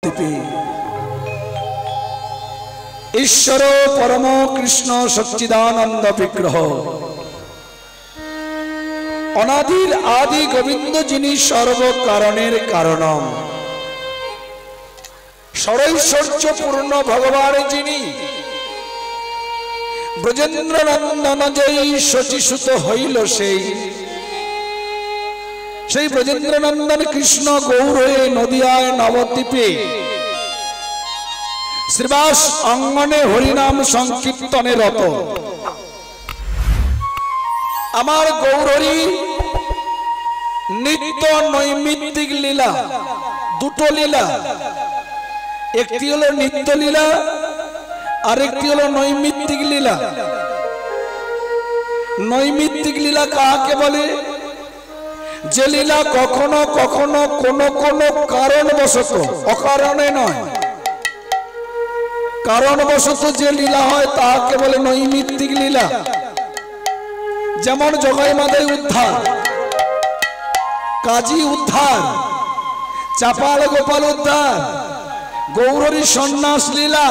নবদ্বীপে ঈশ্বর পরম কৃষ্ণ সচ্চিদানন্দ বিগ্রহ অনাদির আদি গোবিন্দ যিনি সর্ব কারণের কারণম সরৈশ্বর্য পূর্ণ ভগবান যিনি ব্রজেন্দ্র নন্দন যেই শচীসুত হইল সেই ব্রজেন্দ্র নন্দন কৃষ্ণ গৌর হয়ে নদিয়ায় নবদ্বীপে শ্রীবাস অঙ্গনে হরিনাম সংকীর্তনে রত। আমার গৌরহরি নিত্য নৈমিত্তিক লীলা, দুটো লীলা, একটি হলো নিত্য লীলা আরেকটি হলো নৈমিত্তিক লীলা। নৈমিত্তিক লীলা কাকে বলে? যে লীলা কখনো কখনো কোন কোন কারণবশত, অকারণে নয়, কারণবশত যে লীলা হয় তাকে বলে নৈমিত্তিক লীলা। যেমন জগাই মাদাই উদ্ধার, কাজী উদ্ধার, চাপাল গোপাল উদ্ধার, গৌরহরি সন্ন্যাস লীলা,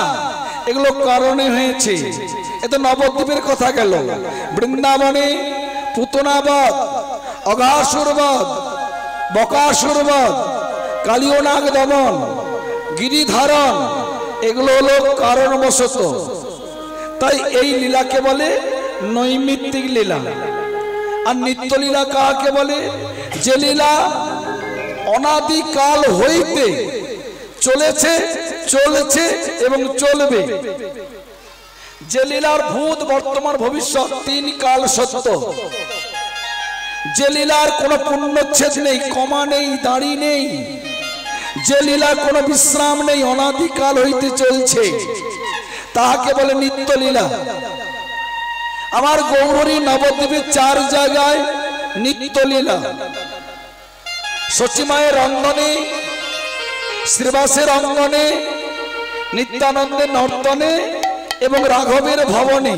এগুলো কারণে হয়েছে। এ তো নবদ্বীপের কথা গেল। বৃন্দাবনে পুতনাবধ, অঘাসুরবধ, বকাসুরবধ, কালিয়নাগ দমন, গিরিধারণ, এগুলো হলো কারণবশত। তাই এই লীলাকে বলে নৈমিত্তিক লীলা। আর নিত্য লীলা কাকে বলে? যে লীলা অনাদিকাল হইতে চলেছে, চলেছে এবং চলবে। যে লীলার ভূত বর্তমান ভবিষ্যৎ তিন কাল সত্য। যে লীলার কোনো পূর্ণচ্ছেদ নেই, কমা নেই, দাড়ি নেই। যে লীলার কোনো বিশ্রাম নেই, অনাদিকাল হইতে চলছে, তাহাকে বলে নিত্য লীলা। আমার গৌরহরি নবদ্বীপে 4 জায়গায় নিত্য লীলা। সচিমায়ের অঙ্গনে, শ্রীবাসের অঙ্গনে, নিত্যানন্দের নর্তনে এবং রাঘবের ভবনে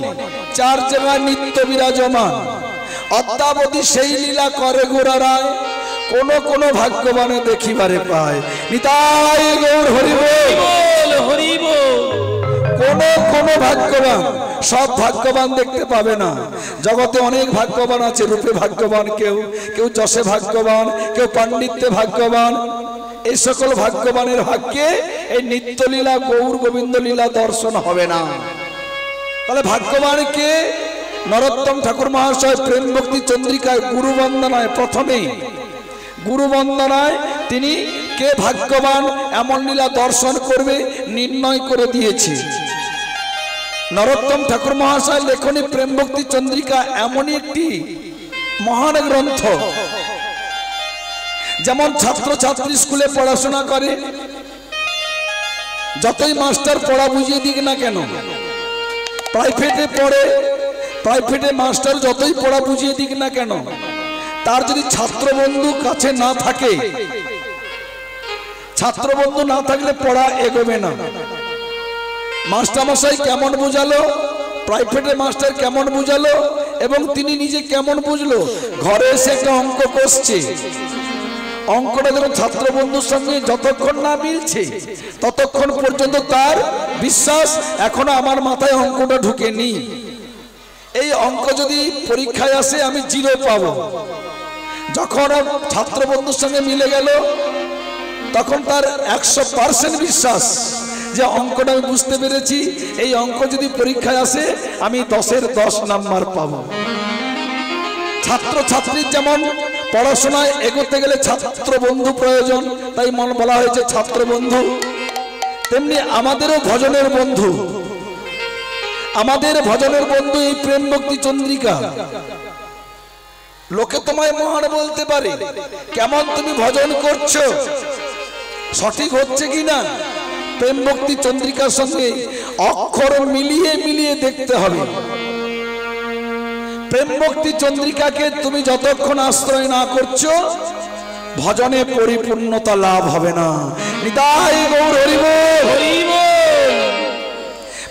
4 জায়গায় নিত্য বিরাজমান। অদ্যাবধি সেই লীলা করে গোড়ারায় কোন কোন ভাগ্যবানে দেখিবারে পায়। নিতাই গৌর হরি বল, হরি বল। কোন কোন ভাগ্যবান, সব ভাগ্যবান দেখতে পাবে না। জগতে অনেক ভাগ্যবান আছে, রূপে ভাগ্যবান কেউ, কেউ যশে ভাগ্যবান, কেউ পাণ্ডিত্যে ভাগ্যবান। এই সকল ভাগ্যবানের ভাগ্যে এই নিত্য লীলা, গৌর গোবিন্দ লীলা দর্শন হবে না। তাহলে ভাগ্যবান কে? নরোত্তম ঠাকুর মহাশয় প্রেম ভক্তি চন্দ্রিকায় গুরু বন্দনায়, প্রথমেই গুরু বন্দনায় তিনি কে ভাগ্যবান এমন লীলা দর্শন করবে নির্ণয় করে দিয়েছে। নরোত্তম ঠাকুর মহাশয় লেখনী প্রেম ভক্তি চন্দ্রিকা এমনই একটি মহান গ্রন্থ। যেমন ছাত্র ছাত্রী স্কুলে পড়াশোনা করে, যতই মাস্টার পড়া বুঝিয়ে দিক না কেন, প্রাইভেটে পড়ে, প্রাইভেটে মাস্টার যতই পড়া বুঝিয়ে দিক না কেন, তার যদি ছাত্রবন্ধু কাছে না থাকে, ছাত্রবন্ধু না থাকলে পড়া এগোবে না। মাস্টারমশাই কেমন বুঝালো, প্রাইভেটে মাস্টার কেমন বুঝালো এবং তিনি নিজে কেমন বুঝলো, ঘরে এসে একটা অঙ্ক কষছে, অঙ্কটা যখন ছাত্র বন্ধুর সঙ্গে যতক্ষণ না মিলছে ততক্ষণ পর্যন্ত তার বিশ্বাস এখনো আমার মাথায় অঙ্কটা ঢুকেনি। এই অঙ্ক যদি পরীক্ষায় আসে আমি 0 পাবো। যখন ছাত্র বন্ধুর সঙ্গে মিলে গেল তখন তার 100% বিশ্বাস যে অঙ্কটা আমি বুঝতে পেরেছি, এই অঙ্ক যদি পরীক্ষায় আসে আমি 10-এর 10 নাম্বার পাবো। ছাত্র ছাত্রীর যেমন পড়াশোনায় এগোতে গেলে ছাত্র বন্ধু প্রয়োজন, তাই মন বলা হয়েছে ছাত্র বন্ধু, তেমনি আমাদেরও ভজনের বন্ধু, আমাদের ভজনের বন্ধু এই প্রেম ভক্তি চন্দ্রিকা। লোকে তোমায় মহান বলতে পারে, কেমন তুমি ভজন করছো, সঠিক হচ্ছে কিনা, প্রেম ভক্তি চন্দ্রিকার সঙ্গে অক্ষর মিলিয়ে মিলিয়ে দেখতে হবে। প্রেম ভক্তি চন্দ্রিকাকে তুমি যতক্ষণ আশ্রয় না করছো ভজনে পরিপূর্ণতা লাভ হবে না। নিতাই গৌর হরি বল, হরি বল।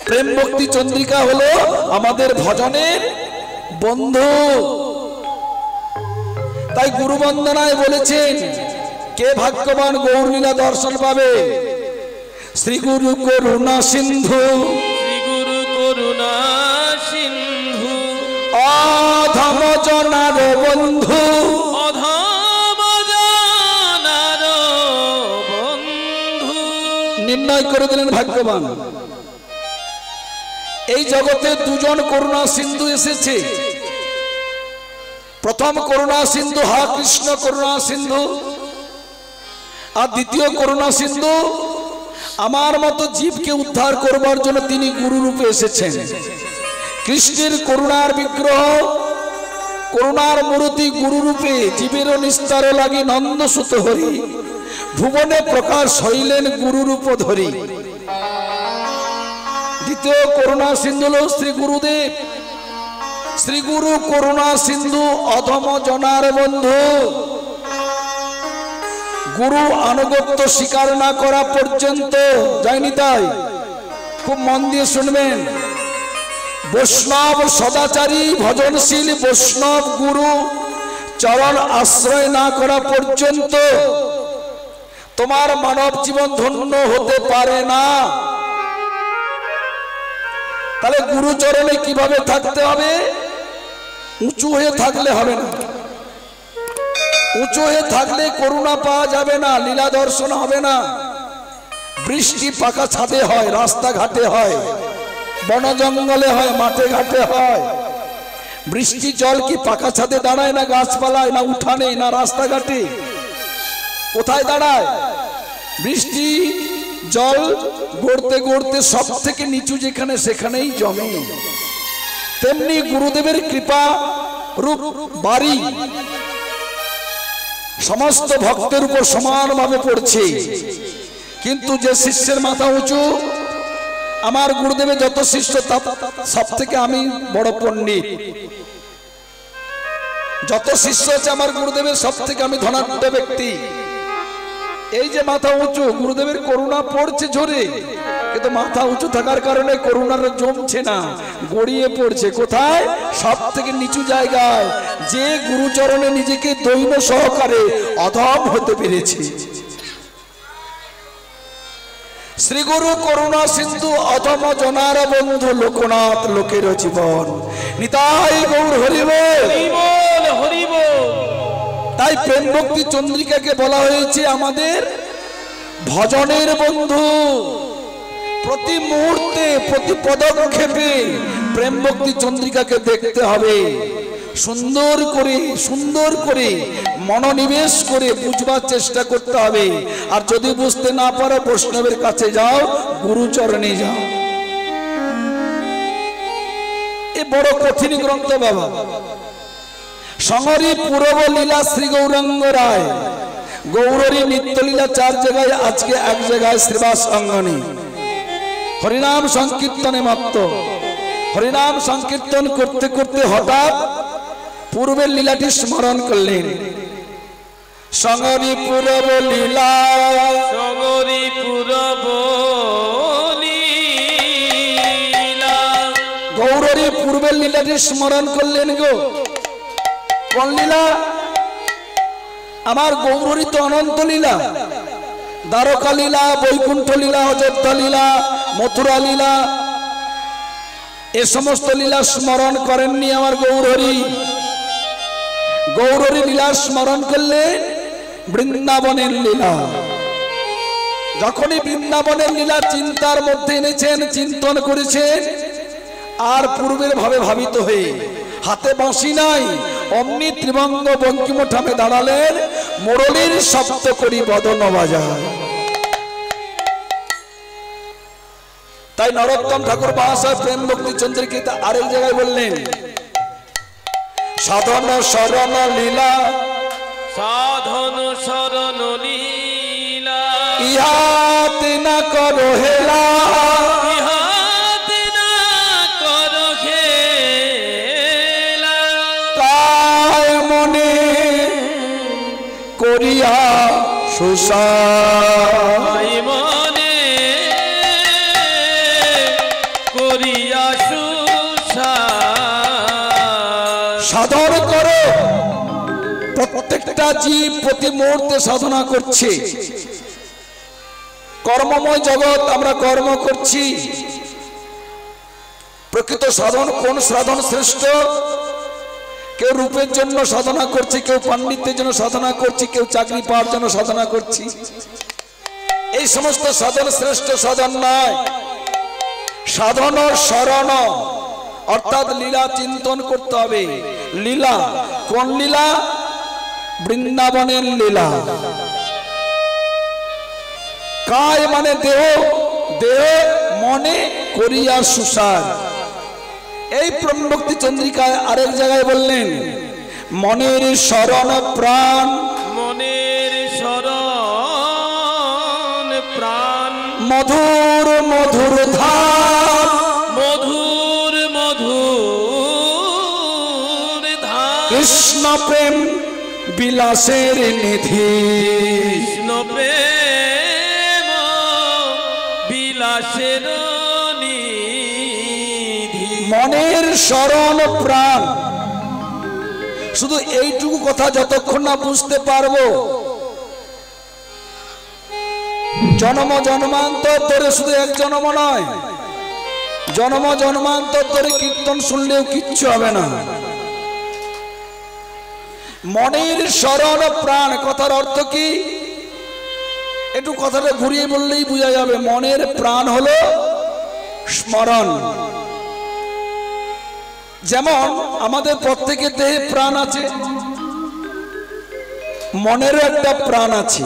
প্রেম ভক্তি চন্দ্রিকা হলো আমাদের ভজনের বন্ধু। তাই গুরু বন্দনায় বলেছেন কে ভাগ্যবান গৌর লীলা দর্শন পাবে? শ্রী গুরু করুণা সিন্ধু শ্রী গুরু করুণা সিন্ধু অধম জনার বন্ধু অধম জনার বন্ধু। নির্ণয় করে দিলেন ভাগ্যবান। এই জগতে দুজন করুণা সিন্ধু এসেছে। প্রথম করুণা সিন্ধু হা কৃষ্ণ করুণা সিন্ধু, আর দ্বিতীয় করুণা সিন্ধু আমার মতো জীবকে উদ্ধার করবার জন্য তিনি গুরু রূপে এসেছেন। কৃষ্ণের করুণার বিগ্রহ, করুণার মূর্তি গুরু রূপে জীবের নিস্তার লাগি নন্দসুত হরি ভুবনে প্রকাশ হইলেন গুরু রূপ ধরি। দ্বিতীয় করুণা সিন্ধু হল শ্রী গুরুদেব। শ্রী গুরু করুণা সিন্ধু অধম জনার বন্ধু। গুরু আনুগত্য স্বীকার না করা পর্যন্ত যায়নি। তাই খুব মন দিয়ে শুনবেন, বৈষ্ণব সদাচারী ভজনশীল বৈষ্ণব গুরু চরণ আশ্রয় না করা পর্যন্ত তোমার মানব জীবন ধন্য হতে পারে না। তাহলে গুরু চরণে কিভাবে থাকতে হবে? উঁচু হয়ে থাকলে হবে না। উঁচু হয়ে থাকলে করুণা পাওয়া যাবে না, লীলা দর্শন হবে না। বৃষ্টি পাকা ছাদে হয়, রাস্তাঘাটে হয়, বন জঙ্গলে হয়, মাঠে ঘাটে হয়। বৃষ্টি জল কি পাকা ছাদে দাঁড়ায় না গাছপালায়, না উঠানে, না রাস্তাঘাটে? কোথায় দাঁড়ায়? বৃষ্টি জল গড়তে গড়তে সব থেকে নিচু যেখানে সেখানেই জমে। তেমনি গুরুদেবের কৃপা রূপ বাড়ি সমস্ত ভক্তের উপর সমানভাবে পড়ছে। কিন্তু যে শিষ্যের মাথা উঁচু, আমার গুরুদেবের যত শিষ্য সব থেকে আমি বড় পণ্ডিত, যত শিষ্য আছে আমার গুরুদেবের সব থেকে আমি ধনাঢ্য ব্যক্তি, এই যে মাথা উঁচু, গুরুদেবের করুণা পড়ছে জোরে, কিন্তু মাথা উঁচু থাকার কারণে করুণার জমছে না, গড়িয়ে পড়ছে। কোথায়? সব থেকে নিচু জায়গায়, যে গুরুচরণে নিজেকে দৈন সহকারে অধম হতে পেরেছে। শ্রী গুরু করুণা সিন্ধু অধম জনার বন্ধু লোকনাথ লোকের জীবন। নিতাই গৌর হরিবল হরিবল হরিবল। তাই প্রেম ভক্তি চন্দ্রিকাকে বলা হয়েছে আমাদের ভজনের বন্ধু। প্রতি মুহূর্তে প্রতি পদক্ষেপে প্রেম ভক্তি চন্দ্রিকাকে দেখতে হবে, সুন্দর করে মনোনিবেশ করে বুঝবার চেষ্টা করতে হবে। আর যদি বুঝতে না পারো বৈষ্ণবের কাছে যাও, গুরুচরণে যাও। এ বড় কঠিন গ্রন্থ বাবা। সংহরি পূরব লীলা শ্রী গৌরাঙ্গ রায়, গৌরী নিত্যলীলা 4 জায়গায়, আজকে 1 জায়গায় শ্রীবাস অঙ্গনে হরিনাম সংকীর্তনে মাত্র। হরিনাম সংকীর্তন করতে করতে হঠাৎ পূর্বের লীলাটি স্মরণ করলেন। সংহরি পূরব লীলা, সংহরি পূরব লীলা। গৌরী পূর্বের লীলাটি স্মরণ করলেন গো। কোন লীলা? আমার গৌরী তো অনন্ত লীলা, দ্বারকা লীলা, বৈকুণ্ঠ লীলা, অযোধ্যা লীলা, মথুরা লীলা, এ সমস্ত লীলা স্মরণ করেননি আমার গৌরী। গৌরী লীলা স্মরণ করলে বৃন্দাবনের লীলা। যখনই বৃন্দাবনের লীলা চিন্তার মধ্যে এনেছেন, চিন্তন করেছেন, আর পূর্বের ভাবে ভাবিত হয়ে হাতে বাঁশি নাই, অমনি ত্রিভঙ্গ বঙ্কিমঠামে দাঁড়ালেন, মুরলীর শব্দ করি বদন বাজায়। তাই নরোত্তম ঠাকুর মহাশয় প্রেম ভক্তি চন্দ্রিকা আরেক জায়গায় বললেন, সাধন শরণ লীলা, সাধন শরণ লীলা, ইহাতে না করো হেলা, ইহাতে না করো খেলা, তাই মনে করিয়া সুসার, তাই মনে করিয়া সুসার। সাধন করো। প্রত্যেকটা জীব প্রতি মুহূর্তে সাধনা করছে। কর্মময় জগৎ, আমরা কর্ম করছি। প্রকৃত সাধন কোন সাধন শ্রেষ্ঠ? কেউ রূপের জন্য সাধনা করছি, কেউ পাণ্ডিত্যের জন্য সাধনা করছি, কেউ চাকরি পাওয়ার জন্য সাধনা করছি। এই সমস্ত সাধন শ্রেষ্ঠ সাধন নয়। সাধন শরণ অর্থাৎ লীলা চিন্তন করতে হবে। লীলা কোন লীলা? বৃন্দাবনের লীলা। কায় মানে দেহ, দেহ মনে করিয়া সুসার। এই প্রেমভক্তি চন্দ্রিকায় আরেক জায়গায় বললেন মনের শরণ প্রাণ, মনের শরণ প্রাণ, মধুর মধুর ধাম, মধুর মধুর ধাম, কৃষ্ণ প্রেম বিলাসের নিধি, কৃষ্ণ প্রেম বিলাসের নিধি। মনের শরণ প্রাণ। শুধু এইটুকু কথা যতক্ষণ না বুঝতে পারবো, জন্ম জন্মান্তর ধরে, শুধু এক জন্ম নয়, জন্ম জন্মান্তর ধরে কীর্তন শুনলেও কিচ্ছু হবে না। মনের শরণ প্রাণ কথার অর্থ কি? একটু কথাটা ঘুরিয়ে বললেই বোঝা যাবে। মনের প্রাণ হলো স্মরণ। যেমন আমাদের প্রত্যেকের দেহে প্রাণ আছে, মনেরও একটা প্রাণ আছে।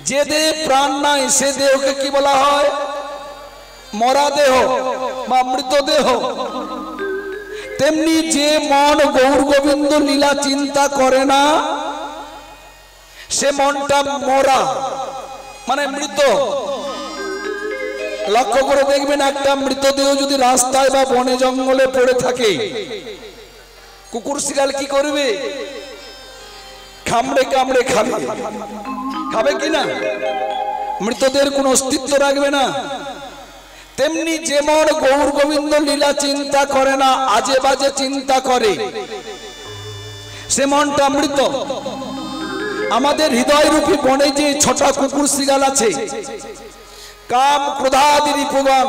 যে দেহে প্রাণ নাই সে দেহকে কি বলা হয়? মরা দেহ বা মৃতদেহ। তেমনি যে মন গৌর গোবিন্দ লীলা চিন্তা করে না সে মনটা মরা, মানে মৃত। লক্ষ্য করে দেখবেন একটা মৃতদেহ যদি রাস্তায় বা বনে জঙ্গলে পড়ে থাকে, কুকুর শিয়াল কি করবে? কামড়ে কামড়ে খাবে। খাবে কিনা? মৃতদেহের কোনো অস্তিত্ব রাখবে না। তেমনি যেমন গৌর গোবিন্দ লীলা চিন্তা করে না, আজে বাজে চিন্তা করে, সে মনটা মৃত। আমাদের হৃদয় রূপী বনে যে ছোটা কুকুর শিয়াল আছে, কাম ক্রোধাদি রিপুগণ,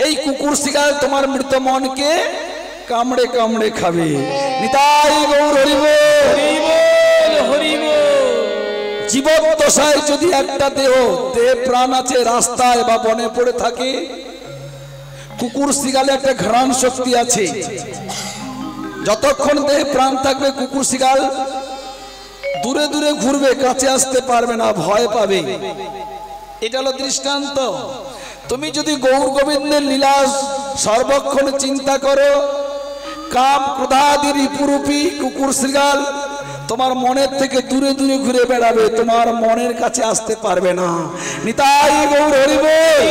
এই কুকুর শিয়াল তোমার মৃত মনকে কামড়ে কামড়ে খাবে। নিতাই গৌর হরিবোল হরিবোল। জীবদ্দশায় যদি একটা দেহ প্রাণ আছে রাস্তায় বা বনে পড়ে থাকে, কুকুর শিয়ালে একটা ঘ্রাণ শক্তি আছে। যতক্ষণ দেহে প্রাণ থাকবে কুকুর শিয়াল দূরে দূরে ঘুরবে, কাছে আসতে পারবে না, ভয় পাবে। এটা হলো দৃষ্টান্ত। তুমি যদি গৌর গোবিন্দের লীলা সর্বক্ষণ চিন্তা করো, কাম ক্রোধাদি রিপুরূপী কুকুর শিয়াল তোমার মনের থেকে দূরে দূরে ঘুরে বেড়াবে, তোমার মনের কাছে আসতে পারবে না। নিতাই গৌর হরিবোল।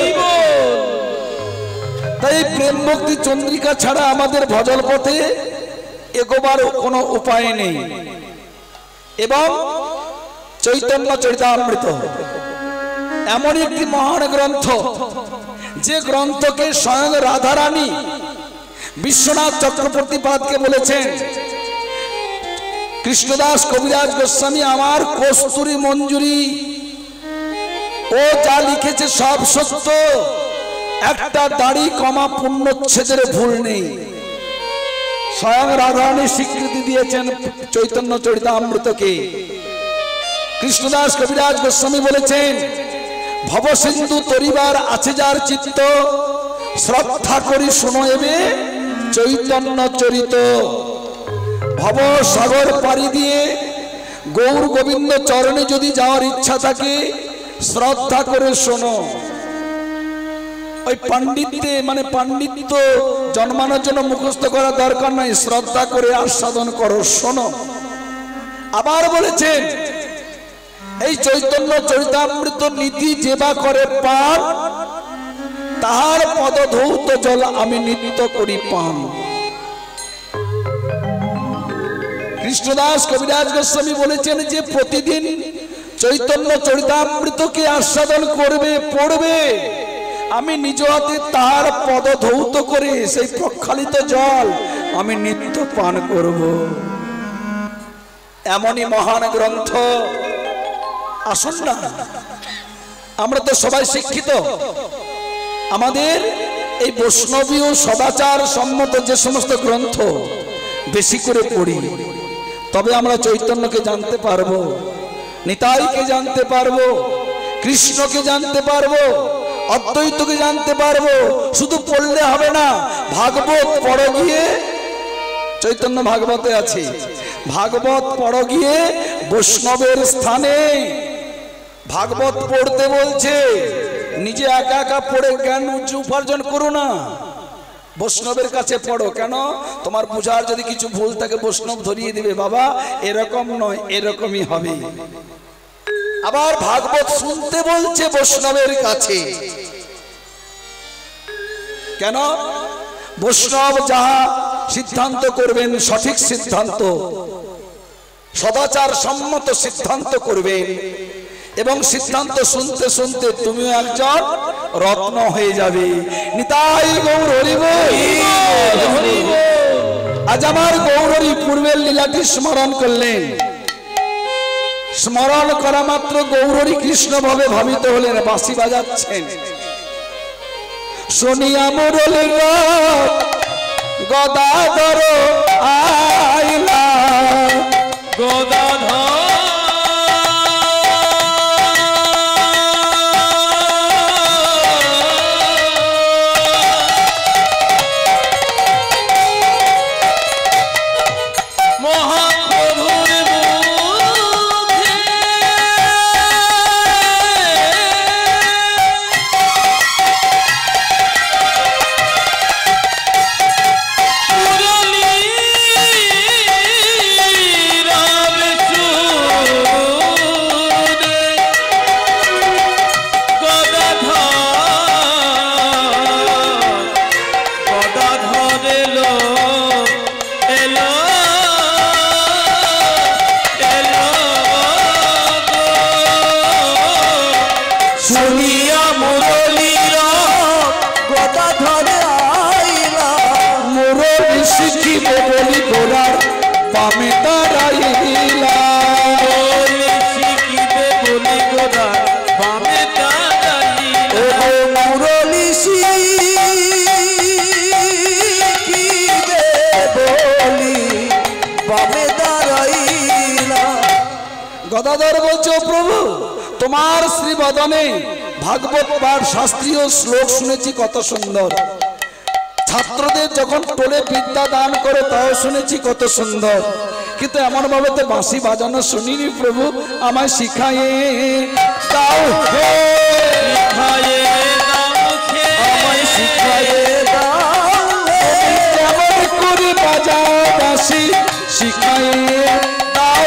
তাই প্রেম ভক্তি চন্দ্রিকা ছাড়া আমাদের ভজন পথে এগোবার কোনো উপায় নেই। এবং চৈতন্য চরিতামৃত এমন একটি মহান গ্রন্থ, যে গ্রন্থকে স্বয়ং রাধারানী বিশ্বনাথ চক্রবর্তী পাদকে বলেছেন, কৃষ্ণদাস কবিরাজ গোস্বামী আমার কস্তুরী মঞ্জুরি, ও যা লিখেছে সব সত্য, একটা দাড়ি কমা পুণ্যচ্ছেদের ভুল নেই। স্বয়ং রাধারানী স্বীকৃতি দিয়েছেন চৈতন্য চরিতামৃতকে। কৃষ্ণদাস কবিরাজ গোস্বামী বলেছেন, ভবসিন্ধু তরিবার আছে যার চিত্ত, শ্রদ্ধা করি শোনো এবে চৈতন্য চরিত। ভব সাগর পাড়ি দিয়ে গৌর গোবিন্দ চরণে যদি যাওয়ার ইচ্ছা থাকে, শ্রদ্ধা করে শোনো। ওই পাণ্ডিত্যে মানে পাণ্ডিত্য জন্মানোর জন্য মুখস্থ করা দরকার নাই, শ্রদ্ধা করে আস্বাদন করো, শোনো। আবার বলেছেন, এই চৈতন্য চরিতামৃত নীতি যেবা করে পান, তাহার পদধৌত জল আমি নিত্য করি পান। কৃষ্ণদাস কবিরাজ গোস্বামী বলেছেন যে প্রতিদিন চৈতন্য চরিতামৃতকে আস্বাদন করবে, পড়বে, আমি নিজ হাতে তার পদধৌত করে সেই প্রক্ষালিত জল আমি নিত্য পান করব। এমনই মহান গ্রন্থ। আসুন না, আমরা তো সবাই শিক্ষিত, আমাদের এই বৈষ্ণবীয় সদাচার সম্মত যে সমস্ত গ্রন্থ বেশি করে পড়ি, তবে আমরা চৈতন্যকে জানতে পারবো, নিতাইকে জানতে পারবো, কৃষ্ণকে জানতে পারবো, অদ্বৈতকে জানতে পারবো। শুধু পড়লে হবে না, ভাগবত পড়ো গিয়ে, চৈতন্য ভাগবতে আছে, ভাগবত পড়ো গিয়ে বৈষ্ণবের স্থানে। ভাগবত পড়তে বলছে, নিজে একা একা পড়ে জ্ঞান উপার্জন করো না, বৈষ্ণবের কাছে পড়ো। কেন? তোমার বুঝার যদি কিছু ভুল থাকে বৈষ্ণব ধরিয়ে দিবে, বাবা এরকম নয়, এরকমই হবে। আবার ভাগবত শুনতে বলছে বৈষ্ণবের কাছে। কেন? বৈষ্ণব যাহা সিদ্ধান্ত করবেন সঠিক সিদ্ধান্ত, সদাচার সম্মত সিদ্ধান্ত করবেন, এবং সিদ্ধান্ত শুনতে শুনতে তুমিও একজন রত্ন হয়ে যাবে। নিতাই গৌর হরি বল। আজ আমার গৌরহরি পূর্বের লীলাটি স্মরণ করলেন, স্মরণ করা মাত্র গৌরহরি কৃষ্ণ ভাবে ভাবিত হলেন, বাঁশি বাজাচ্ছেন। শুনিয়া মুরলীর গদাধর আইলা, গদাধর গদাধর বলছে, ও প্রভু তোমার শ্রী বদনে ভাগবত পাঠ শাস্ত্রীয় শ্লোক শুনেছি কত সুন্দর, ছাত্রদের যখন টোলে বিদ্যা দান করে তাও শুনেছি কত সুন্দর, কিন্তু এমন ভাবে তো বাঁশি বাজানো শুনিনি প্রভু, আমায় শিখায়ে দাও, আমায় শিখায়ে দাও, কেমন করে বাজাও বাঁশি শিখায়ে দাও,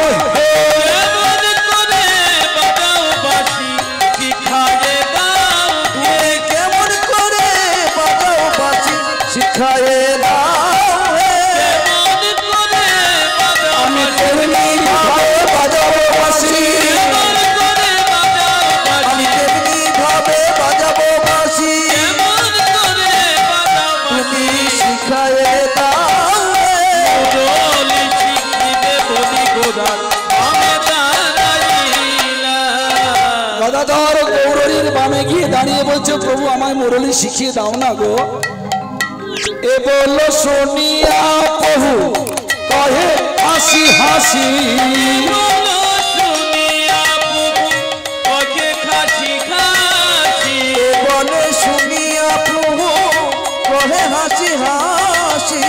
গদাধর গৌরহরির বামে গিয়ে দাঁড়িয়ে বলছে, প্রভু আমায় মুরলী শিখিয়ে দাও না গো। এ বললো শুনিয়া প্রভু কহে হাসি হাসি, বলে শুনিয়া প্রভু কহে হাসি হাসি,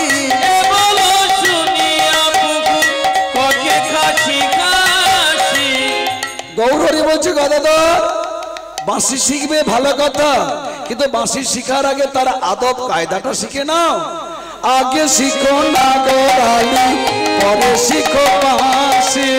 গৌরহরি বলছে, গদাধর বাঁশি শিখবে ভালো কথা, কিন্তু বাঁশি শিখার আগে তার আদব কায়দাটা শিখে নাও। আগে শিখো না গোড়ালি, পরে শিখো বাঁশি,